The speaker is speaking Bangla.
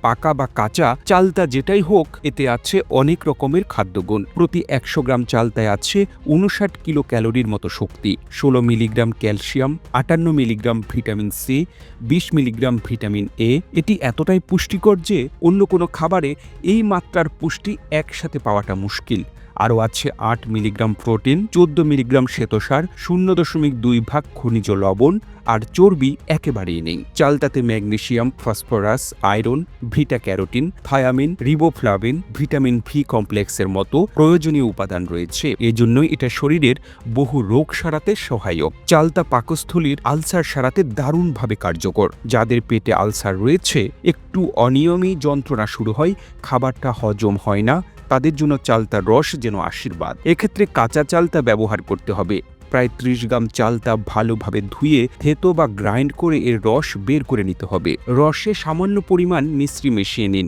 পাকা বা কাঁচা চালতা যেটাই হোক, এতে আছে অনেক রকমের খাদ্যগুণ। প্রতি ১০০ গ্রাম চালতায় আছে ৫৯ কিলো ক্যালোরির মতো শক্তি, ১৬ milligram calcium, ৫৮ milligram vitamin C, ২০ milligram vitamin A. এটি এতটাই পুষ্টিকর যে অন্য কোনো খাবারে এই মাত্রার পুষ্টি একসাথে পাওয়াটা মুশকিল। আরও আছে ৮ মিলিগ্রাম প্রোটিন, ১৪ মিলিগ্রাম শ্বেতসার, ০.২ ভাগ খনিজ লবণ, আর চর্বি একেবারেই নেই। চালতাতে magnesium, phosphorus, iron, beta carotene, thiamine, riboflavin, vitamin B কমপ্লেক্সের মতো প্রয়োজনীয় উপাদান রয়েছে। এজন্যই এটা শরীরের বহু রোগ সারাতে সহায়ক। চালতা পাকস্থলীর আলসার সারাতে দারুণভাবে কার্যকর। যাদের পেটে আলসার রয়েছে, একটু অনিয়মই যন্ত্রণা শুরু হয়, খাবারটা হজম হয় না, তাদের জন্য চালতার রস যেন আশীর্বাদ। এক্ষেত্রে কাঁচা চালতা ব্যবহার করতে হবে। প্রায় ৩০ গ্রাম চালতা ভালোভাবে ধুয়ে থেতো বা গ্রাইন্ড করে এর রস বের করে নিতে হবে। রসে সামান্য পরিমাণ মিশ্রি মিশিয়ে নিন।